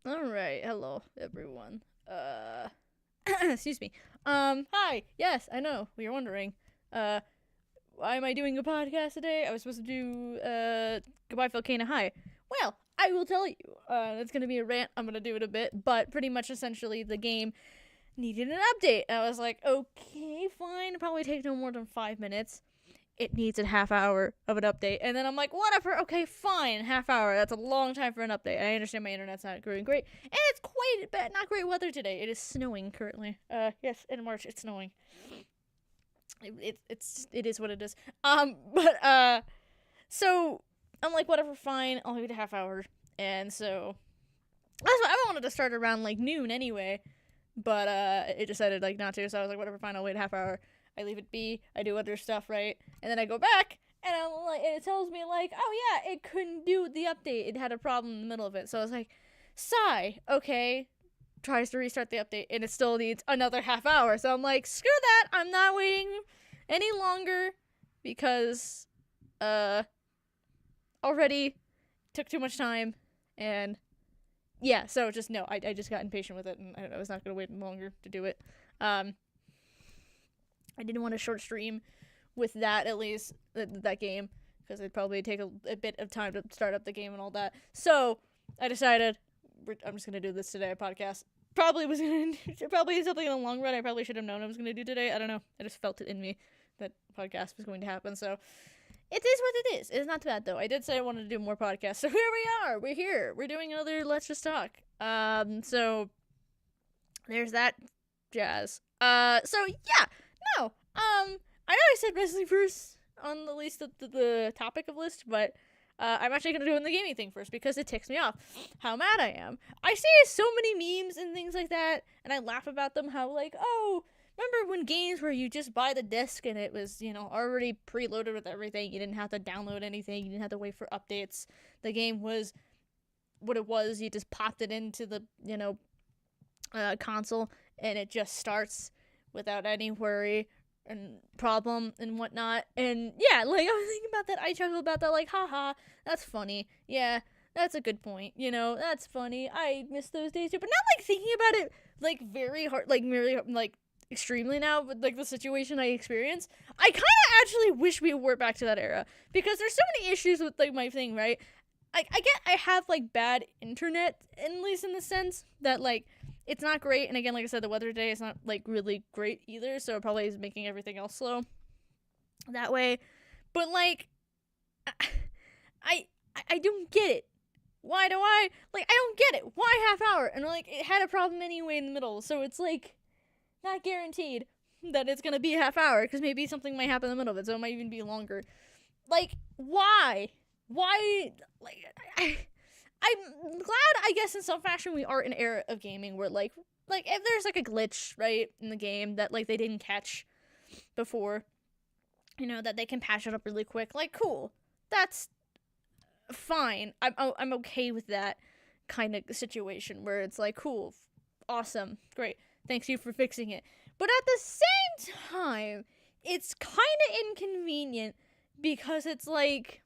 All right. Hello, everyone. Excuse me. Hi. Yes, I know. We are wondering. Uh, why am I doing a podcast today? I was supposed to do, Goodbye Volcano High. Well, I will tell you. It's gonna be a rant. I'm gonna do it a bit, but pretty much essentially the game needed an update. I was like, okay, fine. It'll probably take no more than 5 minutes. It needs a half hour of an update. And then I'm like, whatever, okay, fine, half hour. That's a long time for an update. I understand my internet's not going great. And it's quite bad, not great weather today. It is snowing currently. Yes, in March, it's snowing. It is what it is. So I'm like, whatever, fine, I'll wait a half hour. And so, that's why I wanted to start around like noon anyway. But it decided like not to, so I was like, whatever, fine, I'll wait a half hour. I leave it be. I do other stuff, right? And then I go back, and I'm like, and it tells me like, oh yeah, it couldn't do the update. It had a problem in the middle of it. So I was like, sigh. Okay. Tries to restart the update, and it still needs another half hour. So I'm like, screw that. I'm not waiting any longer because already took too much time, and yeah. So just no. I just got impatient with it, and I was not gonna wait longer to do it. Um, I didn't want a short stream with that, at least that game, because it'd probably take a bit of time to start up the game and all that. So I decided I'm just gonna do this today, a podcast. Probably was gonna probably something in the long run. I probably should have known I was gonna do today. I don't know. I just felt it in me that podcast was going to happen. So it is what it is. It's not bad though. I did say I wanted to do more podcasts. So here we are. We're here. We're doing another Let's Just Talk. So there's that jazz. So yeah, no. I know I said wrestling first on the list of the topic of list, but I'm actually gonna do it in the gaming thing first because it ticks me off how mad I am. I see so many memes and things like that, and I laugh about them. How like, oh, remember when games where you just buy the disc and it was already preloaded with everything. You didn't have to download anything. You didn't have to wait for updates. The game was what it was. You just popped it into the console and it just starts without any worry and problem and whatnot. And yeah, like I was thinking about that. I chuckled about that, like, haha, that's funny. Yeah, that's a good point. That's funny. I miss those days too. But not like thinking about it like very hard, like really like extremely now, but like the situation I experience. I kind of actually wish we were back to that era because there's so many issues with like my thing, right? I get I have like bad internet, at least in the sense that like it's not great. And again, like I said, the weather today is not like really great either, so it probably is making everything else slow that way. But like, I I don't get it. Why do I don't get it. Why half hour? And like it had a problem anyway in the middle, so it's like not guaranteed that it's gonna be a half hour because maybe something might happen in the middle of it, so it might even be longer. Like why? Why? Like I'm glad, I guess, in some fashion, we are in an era of gaming where, like if there's like a glitch right in the game that like they didn't catch before, that they can patch it up really quick. Like, cool, that's fine. I'm okay with that kind of situation where it's like, cool, awesome, great, thanks you for fixing it. But at the same time, it's kind of inconvenient because it's like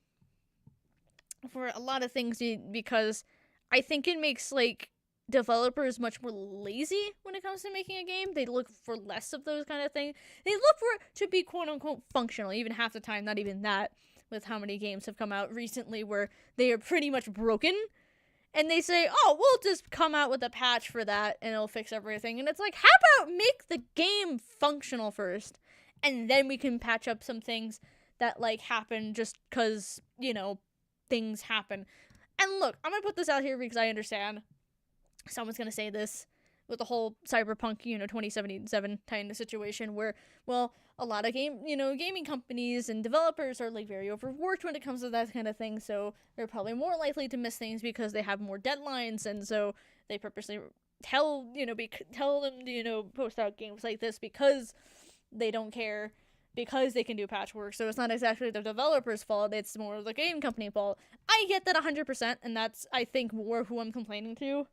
for a lot of things because I think it makes like developers much more lazy when it comes to making a game. They look for less of those kind of things. They look for it to be quote unquote functional, even half the time, not even that, with how many games have come out recently where they are pretty much broken. And they say, oh, we'll just come out with a patch for that and it'll fix everything. And it's like, how about make the game functional first? And then we can patch up some things that like happen just because, things happen. And look, I'm gonna put this out here because I understand someone's gonna say this with the whole cyberpunk 2077 kind of situation where, well, a lot of gaming companies and developers are like very overworked when it comes to that kind of thing, so they're probably more likely to miss things because they have more deadlines, and so they purposely tell them to post out games like this because they don't care, because they can do patchwork. So it's not exactly the developer's fault, it's more the game company fault. I get that 100%, and that's, I think, more who I'm complaining to.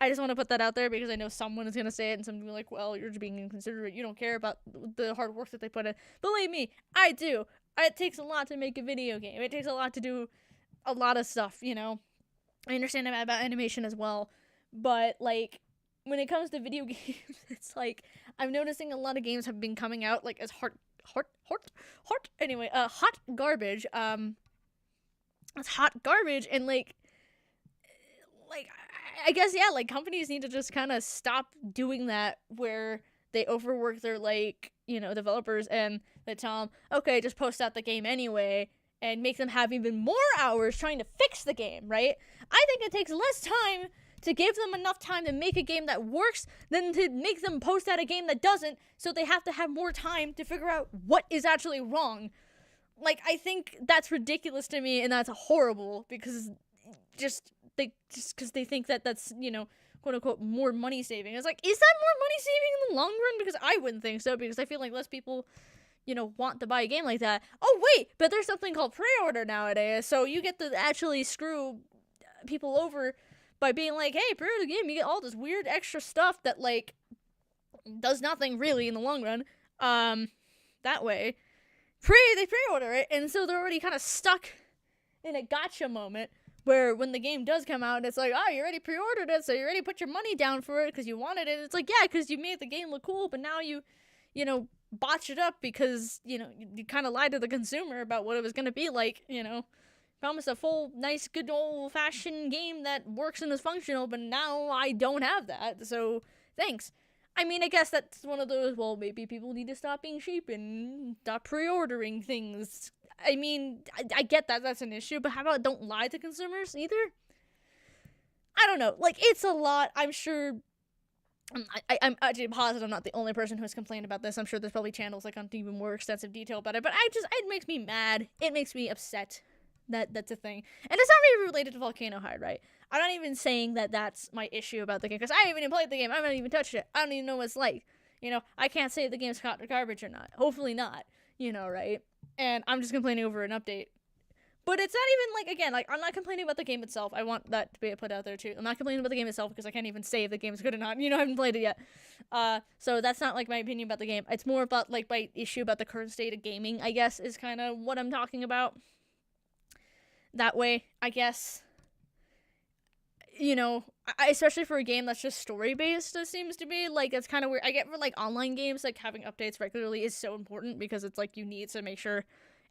I just want to put that out there because I know someone is going to say it and someone will be like, well, you're just being inconsiderate. You don't care about the hard work that they put in. Believe me, I do. It takes a lot to make a video game. It takes a lot to do a lot of stuff, I understand about animation as well. But like when it comes to video games, it's like I'm noticing a lot of games have been coming out like as hot garbage. It's hot garbage, and like I guess yeah, like companies need to just kind of stop doing that where they overwork their developers and they tell them, okay, just post out the game anyway, and make them have even more hours trying to fix the game, right? I think it takes less time to give them enough time to make a game that works than to make them post out a game that doesn't, so they have to have more time to figure out what is actually wrong. Like, I think that's ridiculous to me, and that's horrible, because because they think that that's, quote unquote, more money saving. It's like, is that more money saving in the long run? Because I wouldn't think so, because I feel like less people, want to buy a game like that. Oh, wait, but there's something called pre-order nowadays, so you get to actually screw people over by being like, hey, pre-order the game, you get all this weird extra stuff that, like, does nothing really in the long run. That way. They pre-order it, and so they're already kind of stuck in a gotcha moment where when the game does come out, it's like, oh, you already pre-ordered it, so you already put your money down for it because you wanted it. It's like, yeah, because you made the game look cool, but now you botch it up because, you kind of lied to the consumer about what it was going to be like, promised a full, nice, good old-fashioned game that works and is functional, but now I don't have that, so thanks. I mean, I guess that's one of those, well, maybe people need to stop being cheap and stop pre-ordering things. I mean, I get that that's an issue, but how about don't lie to consumers either? I don't know. Like, it's a lot. I'm sure... I'm actually positive I'm not the only person who has complained about this. I'm sure there's probably channels that go into even more extensive detail about it, but it makes me mad. It makes me upset that that's a thing. And it's not really related to Volcano Hide, right? I'm not even saying that that's my issue about the game, because I haven't even played the game. I haven't even touched it. I don't even know what it's like. I can't say if the game's garbage or not. Hopefully not. Right? And I'm just complaining over an update. But it's not even, again, I'm not complaining about the game itself. I want that to be put out there, too. I'm not complaining about the game itself, because I can't even say if the game's good or not. I haven't played it yet. So that's not, my opinion about the game. It's more about, my issue about the current state of gaming, I guess, is kind of what I'm talking about. That way, I guess, especially for a game that's just story-based, it seems to be, it's kind of weird. I get for, online games, having updates regularly is so important, because it's, you need to make sure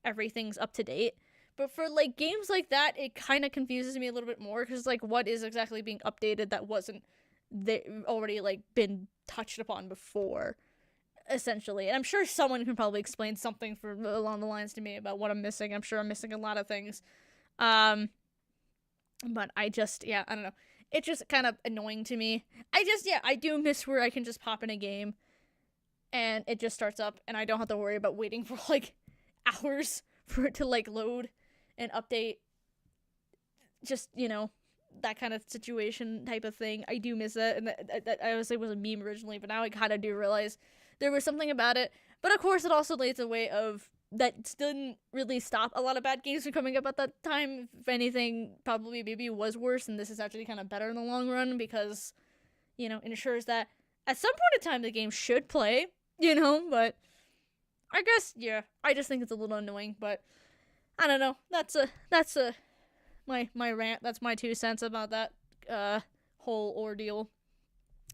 everything's up to date. But for, games like that, it kind of confuses me a little bit more, because, what is exactly being updated that wasn't already, been touched upon before, essentially. And I'm sure someone can probably explain something along the lines to me about what I'm missing. I'm sure I'm missing a lot of things. But I don't know. It's just kind of annoying to me. I do miss where I can just pop in a game, and it just starts up, and I don't have to worry about waiting for, hours for it to, load and update. Just, that kind of situation type of thing. I do miss it, and that I was was a meme originally, but now I kind of do realize there was something about it. But of course, it also lays a way of that didn't really stop a lot of bad games from coming up at that time. If anything, probably maybe was worse, and this is actually kind of better in the long run, because, it ensures that at some point in time the game should play, but I guess, yeah, I just think it's a little annoying, but I don't know. That's my rant. That's my 2 cents about that whole ordeal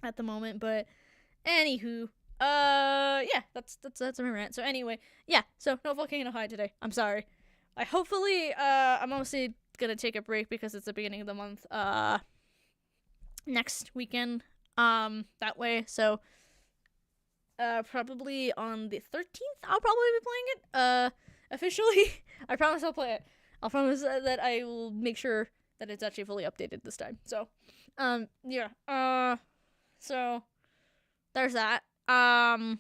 at the moment. But anywho, yeah, that's my rant. So anyway, yeah. So no Volcano Hide today. I'm sorry. I'm mostly gonna take a break because it's the beginning of the month. Next weekend. That way. So probably on the 13th, I'll probably be playing it. Officially. I promise I'll play it. I'll promise that I will make sure that it's actually fully updated this time. So, yeah. So there's that. Also,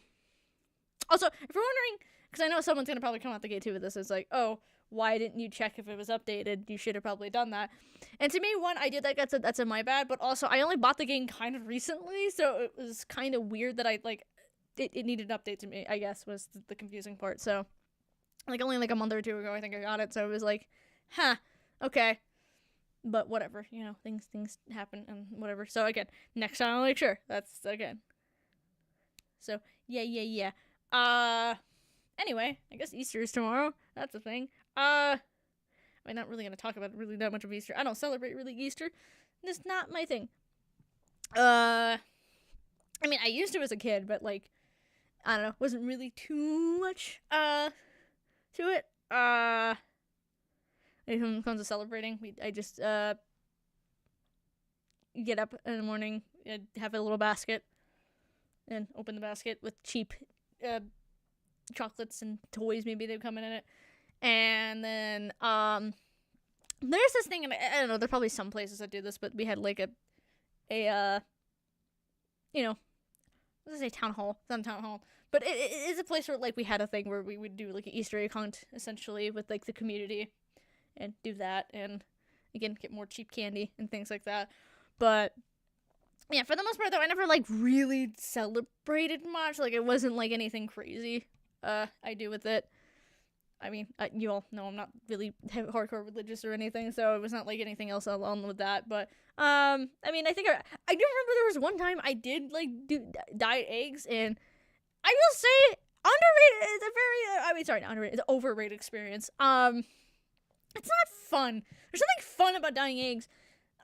if you're wondering, because I know someone's gonna probably come out the gate too with this, it's like, oh, why didn't you check if it was updated? You should have probably done that. And to me, one, I did that, that's my bad, but also, I only bought the game kind of recently, so it was kind of weird that it needed an update to me, I guess, was the confusing part. So, only a month or two ago, I think I got it, so it was like, huh, okay. But whatever, things happen and whatever. So again, next time I'll make sure. That's again. So, yeah. Anyway, I guess Easter is tomorrow. That's a thing. I'm not really gonna talk about really that much of Easter. I don't celebrate really Easter. It's not my thing. mean, I used to as a kid, but like, I don't know, wasn't really too much to it. When it comes to celebrating, I just get up in the morning, have a little basket, and open the basket with cheap chocolates and toys. Maybe they come in it, and then there's this thing, and I don't know. There's probably some places that do this, but we had like a let's say town hall. It's not a town hall, but it is a place where like we had a thing where we would do like an Easter egg hunt essentially with like the community, and do that, and again get more cheap candy and things like that. But yeah, for the most part though, I never like really celebrated much. Like it wasn't like anything crazy. I do with it. I mean, you all know I'm not really hardcore religious or anything, so it was not like anything else along with that. But I mean, I think I do remember there was one time I did like do dye eggs, and I will say underrated. It's a very not underrated. It's an overrated experience. It's not fun. There's something fun about dyeing eggs.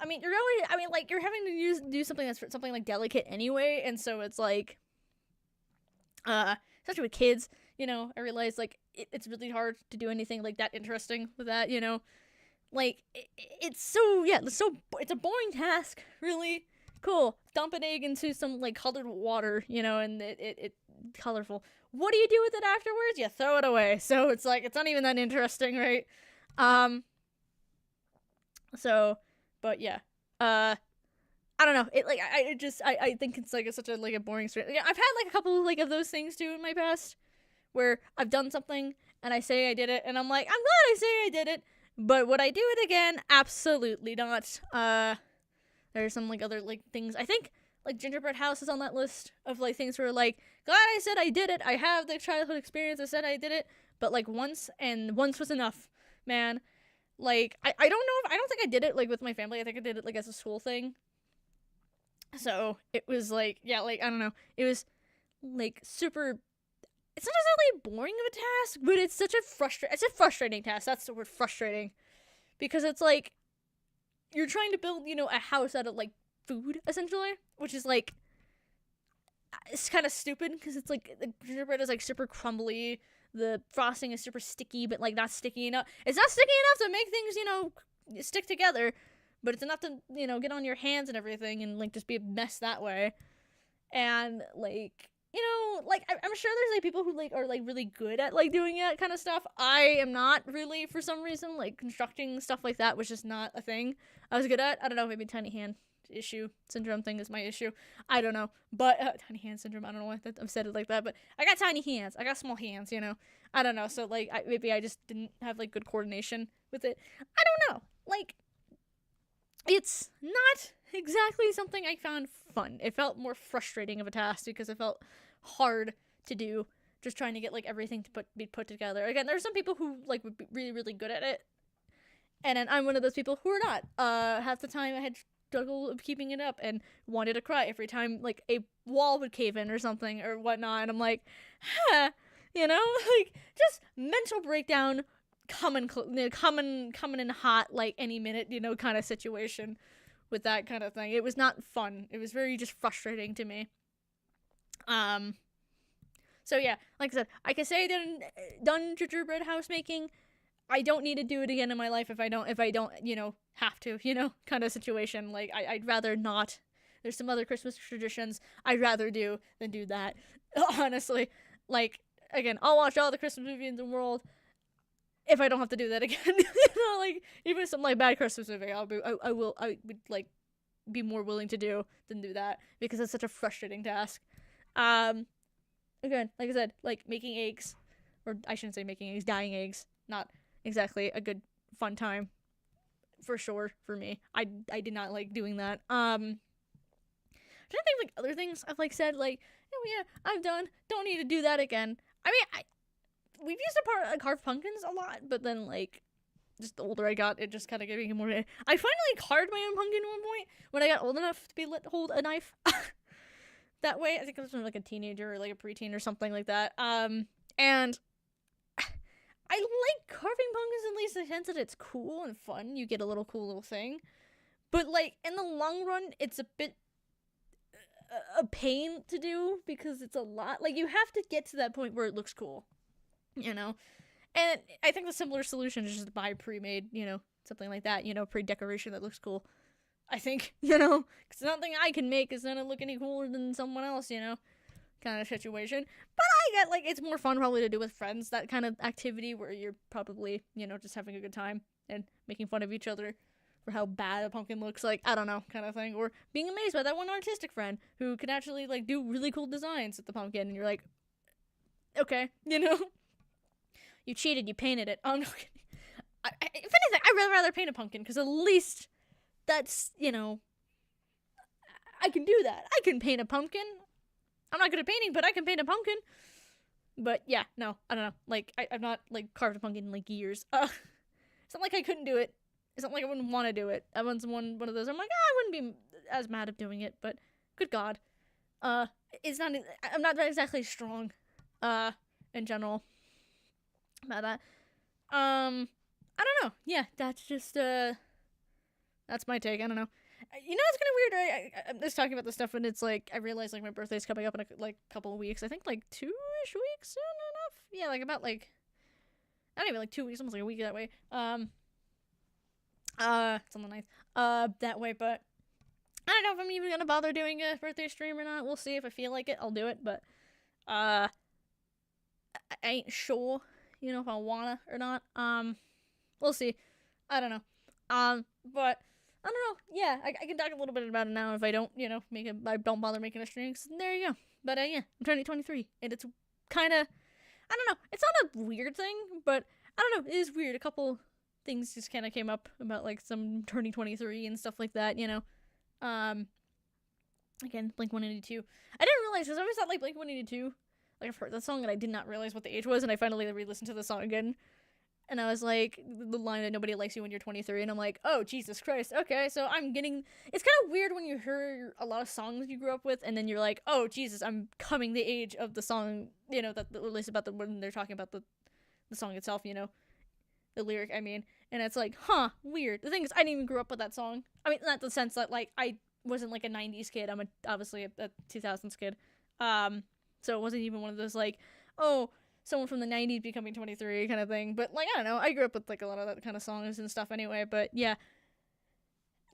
I mean, you're having to do something that's something like delicate anyway, and so it's like, especially with kids, I realize like it's really hard to do anything like that interesting with that, like it's a boring task, really. Cool. Dump an egg into some like colored water, and it colorful. What do you do with it afterwards? You throw it away. So it's like it's not even that interesting, right? But yeah, I don't know. It like I think it's like such a like a boring story. Yeah, I've had like a couple like of those things too in my past, where I've done something and I say I did it, and I'm like, I'm glad I say I did it, but would I do it again? Absolutely not. There's some like other like things. I think like gingerbread house is on that list of like things where like, glad I said I did it. I have the childhood experience. I said I did it, but like once was enough, man. Like, I don't know I don't think I did it, like, with my family. I think I did it, like, as a school thing. So, it was, like, yeah, like, I don't know. It was, like, super... It's not necessarily boring of a task, but it's such a frustrating task. That's the word, frustrating. Because it's, like, you're trying to build, a house out of, like, food, essentially. Which is, like... It's kind of stupid, because it's, like, the gingerbread is, like, super crumbly. The frosting is super sticky, but like not sticky enough. It's not sticky enough to make things, stick together, but it's enough to, get on your hands and everything and like just be a mess that way. And like, like I'm sure there's like people who like are like really good at like doing that kind of stuff. I am not really, for some reason. Like constructing stuff like that was just not a thing I was good at. I don't know, maybe tiny hand syndrome thing is my issue. I don't know, but tiny hand syndrome. I don't know why I've said it like that, but I got tiny hands. I got small hands. I don't know. So like, maybe I just didn't have like good coordination with it. I don't know. Like, it's not exactly something I found fun. It felt more frustrating of a task because it felt hard to do. Just trying to get like everything to be put together. Again, there's some people who like would be really, really good at it, and then I'm one of those people who are not. Half the time I had struggle of keeping it up and wanted to cry every time like a wall would cave in or something or whatnot, and I'm like, like just mental breakdown coming in hot like any minute, kind of situation with that kind of thing. It was not fun. It was very just frustrating to me. So yeah, like I said, I can say I done gingerbread house making. I don't need to do it again in my life if I don't, have to, kind of situation. Like, I'd rather not. There's some other Christmas traditions I'd rather do than do that. Honestly. Like, again, I'll watch all the Christmas movies in the world if I don't have to do that again. Like, even some, like, bad Christmas movie, I would, like, be more willing to do than do that. Because it's such a frustrating task. Again, like I said, like, making eggs. Or, I shouldn't say making eggs, dyeing eggs. Not exactly a good fun time for sure for me. I did not like doing that. I'm trying to think like other things I've like said like, oh yeah, I've done, don't need to do that again. I mean, we've used to carve pumpkins a lot, but then like just the older I got, it just kind of gave me more. I finally carved my own pumpkin at one point when I got old enough to be let hold a knife. That way, I think I was like a teenager or like a preteen or something like that. And I like carving pumpkins in least the sense that it's cool and fun. You get a little cool little thing. But, like, in the long run, it's a bit a pain to do because it's a lot. Like, you have to get to that point where it looks cool, you know? And I think the simpler solution is just to buy pre-made, something like that, pre-decoration that looks cool. I think, because nothing I can make is gonna look any cooler than someone else, kind of situation. But I get, like, it's more fun probably to do with friends, that kind of activity where you're probably, just having a good time and making fun of each other for how bad a pumpkin looks, like, I don't know, kind of thing. Or being amazed by that one artistic friend who can actually, like, do really cool designs with the pumpkin, and you're like, okay, You cheated, you painted it. Oh, no. If anything, I'd rather paint a pumpkin, because at least that's, I can do that. I can paint a pumpkin. I'm not good at painting, but I can paint a pumpkin. But yeah, no, I don't know. Like, I've not, like, carved a pumpkin in, like, years. It's not like I couldn't do it. It's not like I wouldn't want to do it. I was one of those, I'm like, I wouldn't be as mad at doing it, but good God. I'm not exactly strong, in general about that. I don't know. Yeah, that's just, that's my take. I don't know. It's kind of weird, right? I'm just talking about this stuff, and it's like, I realize, like, my birthday's coming up in a couple of weeks. I think, like, 2-ish weeks soon enough? Yeah, like, about, like, not even, like, 2 weeks, almost, like, a week that way. It's on the 9th. That way, but I don't know if I'm even gonna bother doing a birthday stream or not. We'll see. If I feel like it, I'll do it, but, I ain't sure, if I wanna or not. We'll see. I don't know. But I don't know. Yeah, I can talk a little bit about it now if I don't, I don't bother making a stream. So there you go. But, yeah, I'm turning 23, and it's kind of, I don't know. It's not a weird thing, but I don't know. It is weird. A couple things just kind of came up about, like, some turning 23 and stuff like that, Again, Blink-182. I didn't realize, because I always thought, like, Blink-182, like, I've heard that song, and I did not realize what the age was, and I finally re-listened to the song again. And I was like, the line that nobody likes you when you're 23, and I'm like, oh, Jesus Christ, okay, so I'm getting, it's kind of weird when you hear a lot of songs you grew up with, and then you're like, oh, Jesus, I'm coming the age of the song, that at least about when they're talking about the song itself, the lyric, I mean, and it's like, huh, weird. The thing is, I didn't even grow up with that song. I mean, not the sense that, like, I wasn't, like, a 90s kid, I'm obviously a 2000s kid, so it wasn't even one of those, like, oh, someone from the 90s becoming 23 kind of thing. But, like, I don't know. I grew up with, like, a lot of that kind of songs and stuff anyway. But, yeah.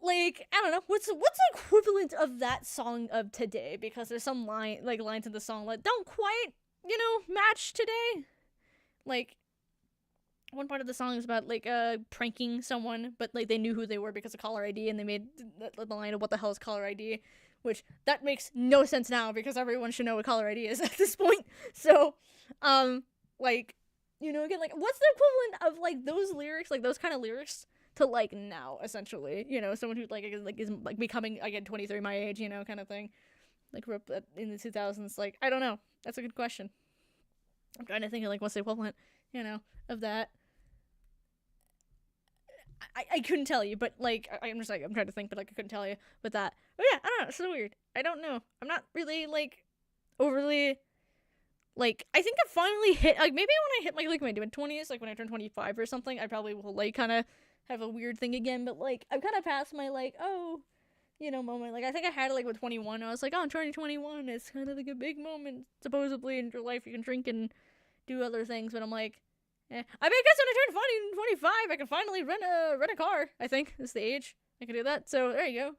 Like, I don't know. What's the equivalent of that song of today? Because there's some lines in the song that don't quite, match today. Like, one part of the song is about, like, pranking someone, but, like, they knew who they were because of caller ID, and they made the line of what the hell is caller ID, which that makes no sense now because everyone should know what caller ID is at this point. So, like, again, like, what's the equivalent of, like, those lyrics, like, those kind of lyrics to, like, now, essentially, someone who, like, is, like, becoming, again, 23, my age, kind of thing, like, grew up in the 2000s, like, I don't know, that's a good question. I'm trying to think of, like, what's the equivalent, of that. I couldn't tell you, but, like, I'm just, like, I'm trying to think, but, like, I couldn't tell you with that. But, yeah, I don't know, it's so weird. I don't know. I'm not really, like, overly, like, I think I finally hit, like, maybe when I hit, like my mid-20s, like, when I turn 25 or something, I probably will, like, kind of have a weird thing again, but, like, I've kind of passed my, like, oh, moment. Like, I think I had it, like, with 21, I was like, oh, I'm turning 21, it's kind of, like, a big moment, supposedly, in your life. You can drink and do other things, but I'm like, I mean, I guess when I turn 25, I can finally rent a car, I think, is the age I can do that, so there you go.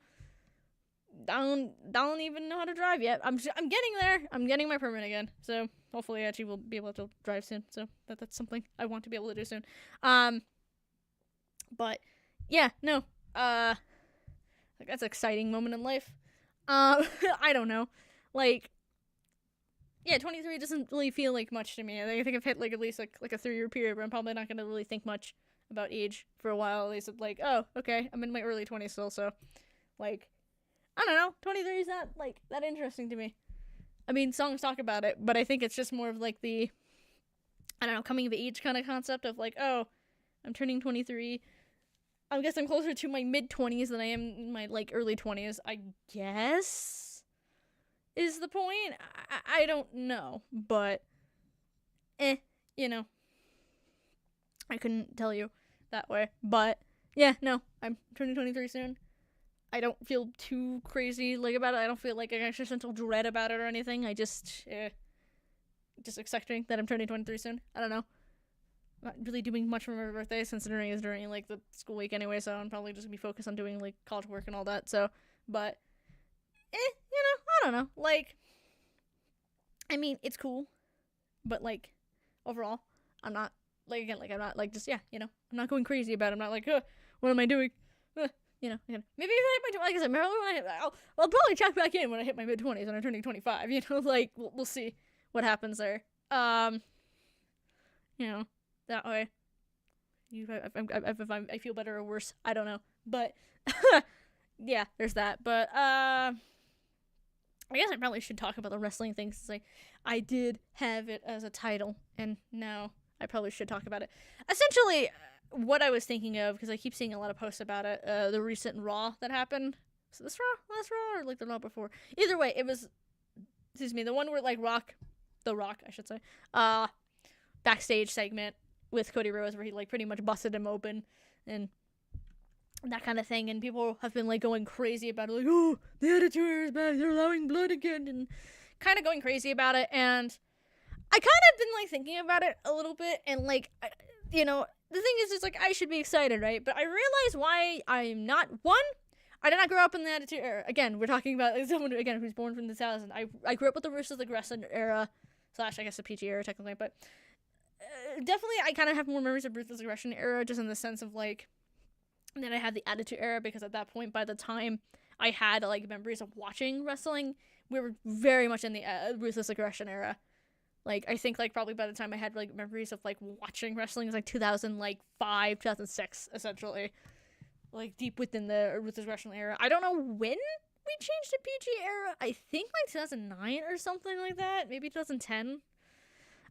Don't even know how to drive yet. I'm getting there. I'm getting my permit again, so hopefully I actually will be able to drive soon, so that's something I want to be able to do soon. But, yeah, no, like, that's an exciting moment in life. I don't know, like, yeah, 23 doesn't really feel like much to me. I think I've hit, like, at least, like a 3-year period where I'm probably not gonna really think much about age for a while, at least, like, oh, okay, I'm in my early 20s still, so, like, I don't know, 23 is not, like, that interesting to me. I mean, songs talk about it, but I think it's just more of, like, the, I don't know, coming of age kind of concept of, like, oh, I'm turning 23. I guess I'm closer to my mid-20s than I am in my, like, early 20s, I guess, is the point. I don't know, but, I couldn't tell you that way, but, yeah, no, I'm turning 23 soon. I don't feel too crazy like about it. I don't feel like an existential dread about it or anything. I just accepting that I'm turning 23 soon. I don't know. I'm not really doing much for my birthday, considering it's during like the school week anyway. So I'm probably just gonna be focused on doing like college work and all that. So, but I don't know. Like, I mean, it's cool, but like overall, I'm not like again, like I'm not like just I'm not going crazy about it. I'm not like, what am I doing? Again, maybe if I hit my like I said, I'll probably check back in when I hit my mid-20s when I'm turning 25. Like we'll see what happens there. That way, if I feel better or worse, I don't know. But yeah, there's that. But I guess I probably should talk about the wrestling thing since I did have it as a title, and now I probably should talk about it. Essentially, what I was thinking of, because I keep seeing a lot of posts about it, the recent Raw that happened. Was it this Raw? Last Raw? Or like the Raw before? Either way, it was, the one where like The Rock, I should say, backstage segment with Cody Rhodes where he like pretty much busted him open and that kind of thing, and people have been like going crazy about it, like, oh, the Attitude Era is back, they're allowing blood again, and kind of going crazy about it. And I kind of been like thinking about it a little bit, and like the thing is, it's like I should be excited, right? But I realize why I'm not. One, I did not grow up in the Attitude Era. Again, we're talking about someone again who's born from the 2000s. I grew up with the Ruthless Aggression era / I guess the PG era technically, but definitely I kind of have more memories of Ruthless Aggression era, just in the sense of like that I had the Attitude Era, because at that point, by the time I had like memories of watching wrestling, we were very much in the Ruthless Aggression era. Like, I think, like, probably by the time I had, like, memories of, like, watching wrestling, it was, like, 2005, 2006, essentially. Like, deep within the Ruthless Aggression era. I don't know when we changed to PG era. I think, like, 2009 or something like that. Maybe 2010.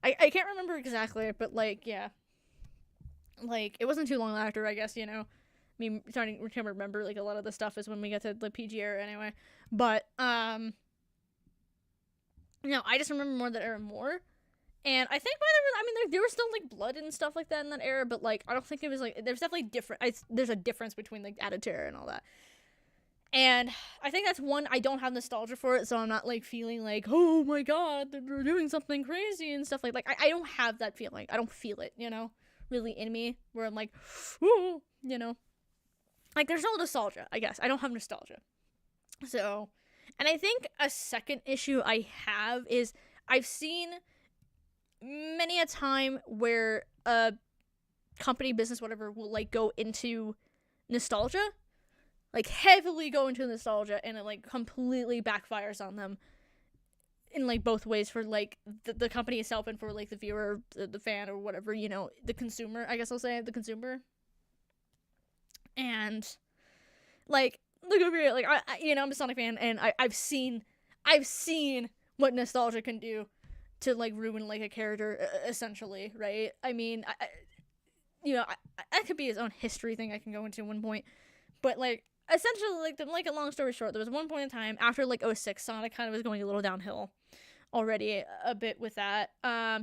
I can't remember exactly, but, like, yeah. Like, it wasn't too long after, I guess, I mean, starting to remember, like, a lot of the stuff is when we get to the PG era anyway. But, I just remember more of that era more. And I think there was still, like, blood and stuff like that in that era, but, like, I don't think it was, like, there's definitely there's a difference between, like, Attitude Era and all that. And I think that's one, I don't have nostalgia for it, so I'm not, like, feeling like, oh my god, they're doing something crazy and stuff like I don't have that feeling. I don't feel it, really in me, where I'm like, ooh, Like, there's no nostalgia, I guess. I don't have nostalgia. So, and I think a second issue I have is I've seen many a time where a company, business, whatever, will, like, go into nostalgia. Like, heavily go into nostalgia, and it, like, completely backfires on them in, like, both ways for, like, the company itself and for, like, the viewer, the fan, or whatever, the consumer, I guess I'll say, the consumer. And, like, look over here, like, I'm a Sonic fan, and I've seen what nostalgia can do to, like, ruin, like, a character, essentially, right? I mean, that could be his own history thing I can go into at one point, but, like, essentially, like, to make a long story short, there was one point in time, after, like, 06, Sonic kind of was going a little downhill already a bit with that.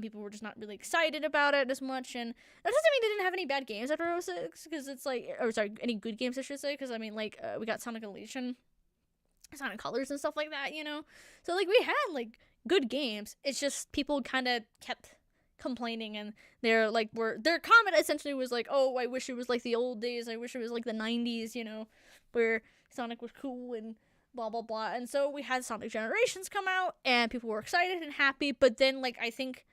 People were just not really excited about it as much, and that doesn't mean they didn't have any bad games after 06, because it's like, or sorry, any good games I should say, because I mean, like, we got Sonic Unleashed, Sonic Colors and stuff like that, so, like, we had, like, good games. It's just people kind of kept complaining, and their comment essentially was like, oh, I wish it was like the old days, I wish it was like the 90s, where Sonic was cool and blah blah blah. And so we had Sonic Generations come out, and people were excited and happy, but then, like, I think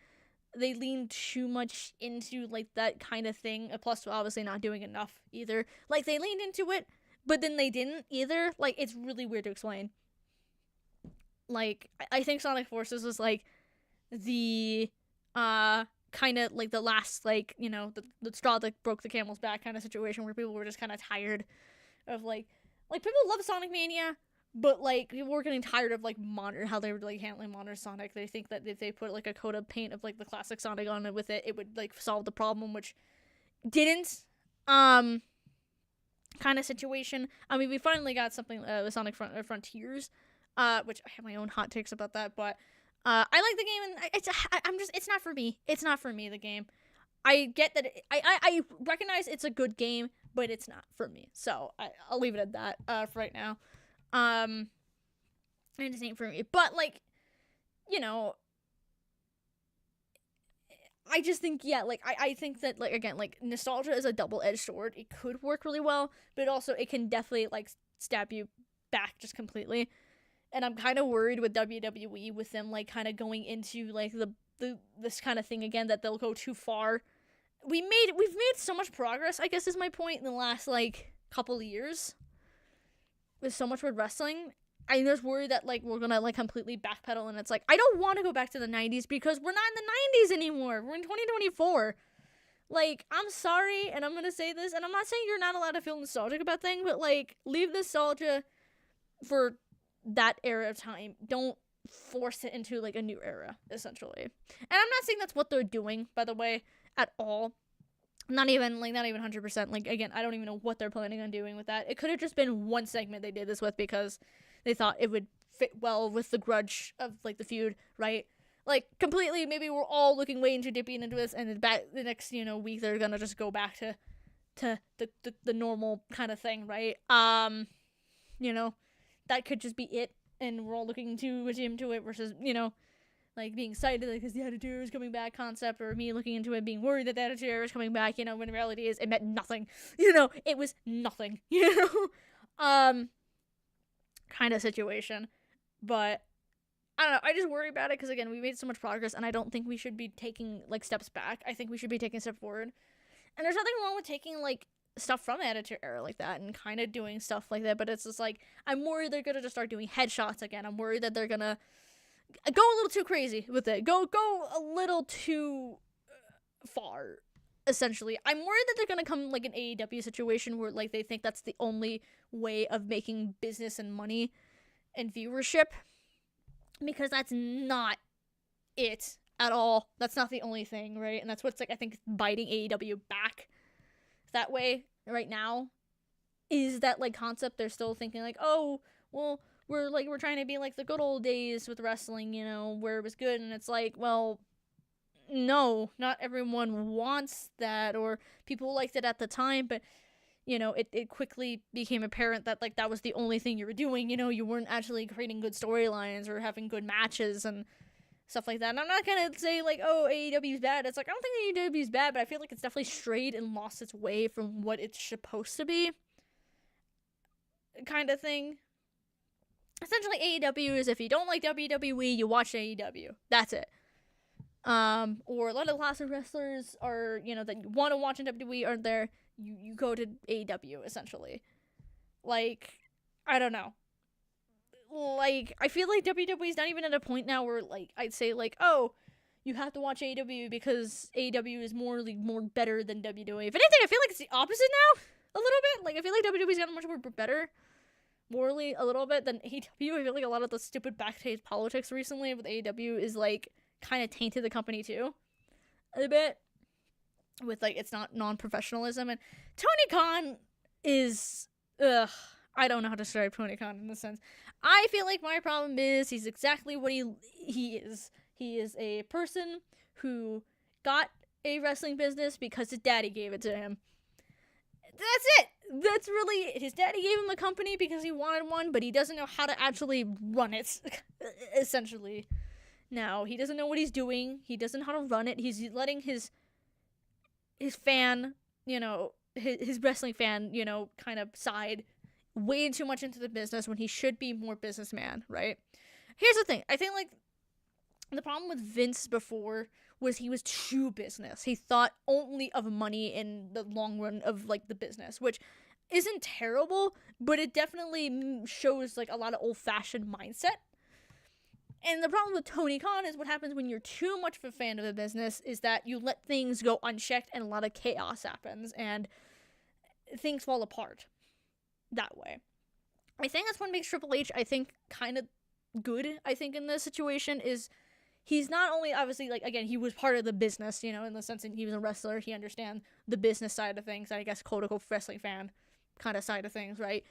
they leaned too much into, like, that kind of thing, plus obviously not doing enough either. Like, they leaned into it, but then they didn't either. Like, it's really weird to explain. Like, I think Sonic Forces was, like, the kind of, like, the last, like, the straw that broke the camel's back kind of situation, where people were just kind of tired of, like people love Sonic Mania, but, like, people were getting tired of, like, how they were, like, handling Modern Sonic. They think that if they put, like, a coat of paint of, like, the classic Sonic on it with it would, like, solve the problem, which didn't. Kind of situation. I mean, we finally got something with Sonic Frontiers, which I have my own hot takes about that, but I like the game, and it's not for me. It's not for me, the game. I get that I recognize it's a good game, but it's not for me. So I'll leave it at that for right now. And it ain't for me. But like, you know, I just think, yeah, like, I think that, like, again, like, nostalgia is a double-edged sword. It could work really well, but also it can definitely, like, stab you back just completely. And I'm kind of worried with WWE, with them, like, kind of going into, like, this kind of thing again, that they'll go too far. We've made so much progress, I guess is my point, in the last, like, couple of years. With so much with wrestling. I'm just worried that, like, we're gonna, like, completely backpedal, and it's like, I don't want to go back to the 90s because we're not in the 90s anymore. We're in 2024. Like, I'm sorry, and I'm gonna say this, and I'm not saying you're not allowed to feel nostalgic about things, but, like, leave nostalgia for that era of time. Don't force it into, like, a new era, essentially. And I'm not saying that's what they're doing, by the way, at all. Not even 100%. Like, again, I don't even know what they're planning on doing with that. It could have just been one segment they did this with because they thought it would fit well with the grudge of, like, the feud, right? Like, completely, maybe we're all looking way too deeply into this, and the next, you know, week they're gonna just go back to the normal kind of thing, right? You know, that could just be it, and we're all looking too much into it versus, you know, like, being excited because the Attitude Era is coming back concept, or me looking into it being worried that the Attitude Era is coming back, you know, when in reality is, it meant nothing. You know, it was nothing, you know? Kind of situation. But I don't know, I just worry about it because, again, we made so much progress, and I don't think we should be taking, like, steps back. I think we should be taking a step forward. And there's nothing wrong with taking, like, stuff from the Attitude Era like that and kind of doing stuff like that, but it's just like, I'm worried they're gonna just start doing headshots again. I'm worried that they're gonna go a little too crazy with it. Go a little too far, essentially. I'm worried that they're gonna come, like, an AEW situation where, like, they think that's the only way of making business and money and viewership, because that's not it at all. That's not the only thing, right? And that's what's, like, I think biting AEW back that way right now, is that, like, concept. They're still thinking, like, oh, well, we're trying to be like the good old days with wrestling, you know, where it was good. And it's like, well, no, not everyone wants that, or people liked it at the time, but, you know, it quickly became apparent that, like, that was the only thing you were doing. You know, you weren't actually creating good storylines or having good matches and stuff like that. And I'm not gonna say, like, oh, AEW's bad. It's like, I don't think AEW's bad, but I feel like it's definitely strayed and lost its way from what it's supposed to be, kind of thing. Essentially, AEW is, if you don't like WWE, you watch AEW. That's it. Or a lot of the classic wrestlers are, you know, that you want to watch in WWE aren't there. You go to AEW, essentially. Like, I don't know. Like, I feel like WWE's not even at a point now where, like, I'd say, like, oh, you have to watch AEW because AEW is more better than WWE. If anything, I feel like it's the opposite now, a little bit. Like, I feel like WWE's gotten much more better, morally, a little bit, than AEW. I feel like a lot of the stupid backstage politics recently with AEW is, like, kind of tainted the company too, a bit, with, like, it's not non-professionalism. And Tony Khan is, I don't know how to describe Tony Khan in this sense. I feel like my problem is he's exactly what he is. He is a person who got a wrestling business because his daddy gave it to him. That's it. That's really it. His daddy gave him a company because he wanted one, but he doesn't know how to actually run it, essentially. Now, he doesn't know what he's doing. He doesn't know how to run it. He's letting his fan, you know, his wrestling fan, you know, kind of side way too much into the business when he should be more businessman, right? Here's the thing. I think, like, the problem with Vince before was he was too business. He thought only of money in the long run of, like, the business, which isn't terrible, but it definitely shows, like, a lot of old-fashioned mindset. And the problem with Tony Khan is what happens when you're too much of a fan of a business is that you let things go unchecked and a lot of chaos happens and things fall apart that way. I think that's what makes Triple H, I think, kind of good, I think, in this situation, is he's not only, obviously, like, again, he was part of the business, you know, in the sense that he was a wrestler, he understands the business side of things, I guess, quote-unquote, wrestling fan kind of side of things, right?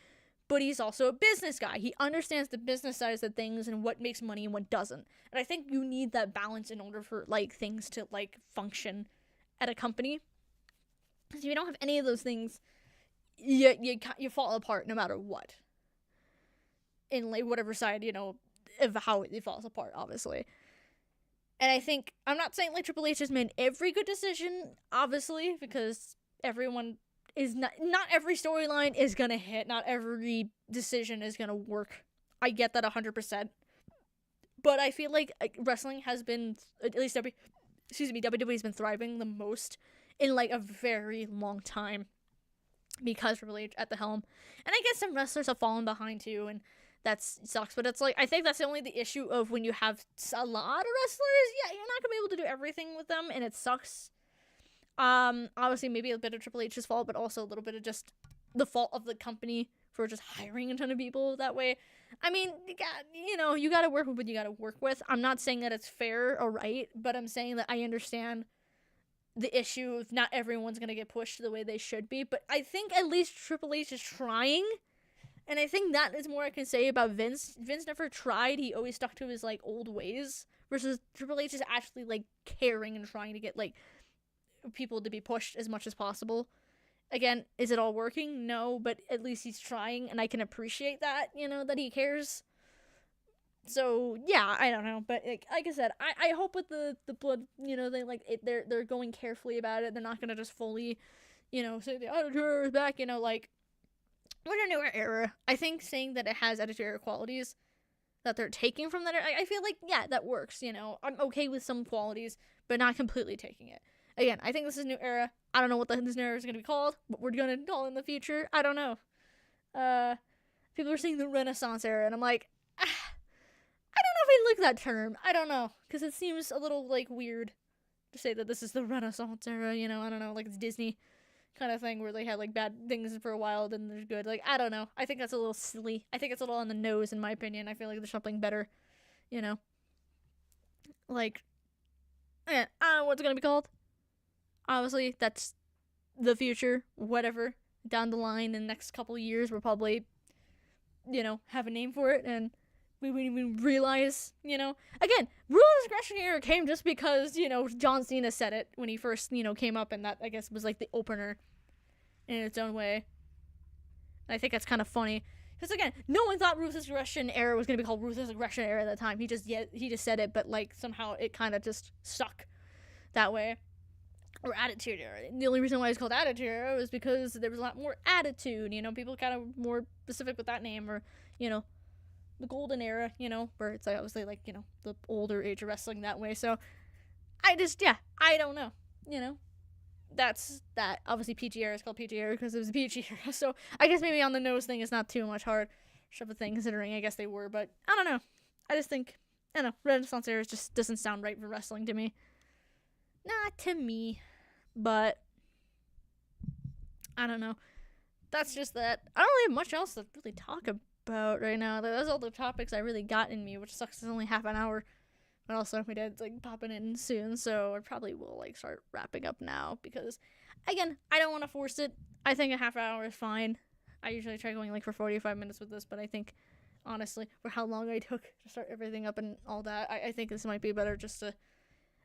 But he's also a business guy. He understands the business sides of things and what makes money and what doesn't. And I think you need that balance in order for, like, things to, like, function at a company. Because if you don't have any of those things, you fall apart no matter what. In like whatever side, of how it falls apart, obviously. And I think, I'm not saying like Triple H has made every good decision, obviously, because everyone is not every storyline is gonna hit, not every decision is gonna work. I get that 100%. But I feel like wrestling has been, at least WWE's been thriving the most in like a very long time because Triple H at the helm. And I guess some wrestlers have fallen behind too, and that sucks. But it's like, I think that's only the issue of when you have a lot of wrestlers. Yeah, you're not gonna be able to do everything with them, and it sucks. Obviously maybe a bit of Triple H's fault, but also a little bit of just the fault of the company for just hiring a ton of people that way. I mean, you gotta work with what you gotta work with. I'm not saying that it's fair or right, but I'm saying that I understand the issue of not everyone's gonna get pushed the way they should be. But I think at least Triple H is trying, and I think that is more I can say about Vince. Vince never tried. He always stuck to his like old ways, versus Triple H is actually like caring and trying to get like people to be pushed as much as possible. Again, is it all working? No, but at least he's trying, and I can appreciate that, that he cares. So yeah, I don't know, but like I said, I hope with the blood, they like it, they're going carefully about it. They're not gonna just fully, say the Attitude Era is back. Like we're in a newer era. I think saying that it has Attitude Era qualities that they're taking from that, I feel like that works. I'm okay with some qualities, but not completely taking it. Again, I think this is a new era. I don't know what this new era is going to be called. What we're going to call in the future, I don't know. People are saying the Renaissance era, and I'm like, I don't know if I like that term. I don't know, because it seems a little like weird to say that this is the Renaissance era. I don't know, like it's Disney kind of thing where they had like bad things for a while, then they're good. Like I don't know. I think that's a little silly. I think it's a little on the nose, in my opinion. I feel like there's something better. Like, I don't know what's it gonna be called. Obviously, that's the future, whatever. Down the line in the next couple of years, we'll probably, have a name for it, and we wouldn't even realize, Again, Rule of Discretion era came just because, John Cena said it when he first, came up, and that, I guess, was like the opener in its own way. And I think that's kind of funny. Because, again, no one thought Ruthless Aggression era was going to be called Ruthless Aggression era at the time. He just said it, but, like, somehow it kind of just stuck that way. Or Attitude Era. The only reason why it's called Attitude Era was because there was a lot more attitude, people kind of more specific with that name, or, the Golden Era, where it's like, obviously, like, the older age of wrestling that way. So, I don't know, that's that. Obviously, PG Era is called PG Era because it was a PG Era. So, I guess maybe on the nose thing is not too much hard of a thing, considering I guess they were, but I don't know. I just think, Renaissance Era just doesn't sound right for wrestling to me. Not to me, but I don't know. That's just that. I don't really have much else to really talk about right now. That's all the topics I really got in me, which sucks. It's only half an hour. But also, my dad's like popping in soon, so I probably will like start wrapping up now because, again, I don't want to force it. I think a half hour is fine. I usually try going like for 45 minutes with this, but I think, honestly, for how long I took to start everything up and all that, I think this might be better just to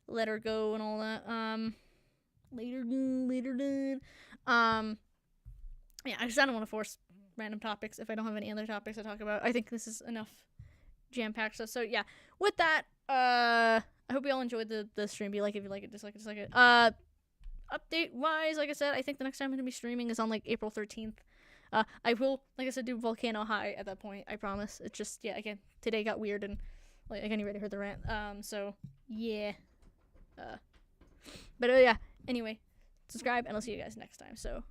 let her go and all that. Later done. Yeah, I don't want to force random topics if I don't have any other topics to talk about. I think this is enough jam-packed stuff. So yeah, with that, I hope you all enjoyed the stream. Be like if you like it, dislike it. Update wise, like I said, I think the next time I'm gonna be streaming is on like April 13th. I will, like I said, do Volcano High at that point. I promise. It's just, yeah, again, today got weird and like again, you already heard the rant. So yeah. But yeah. Anyway, subscribe and I'll see you guys next time. So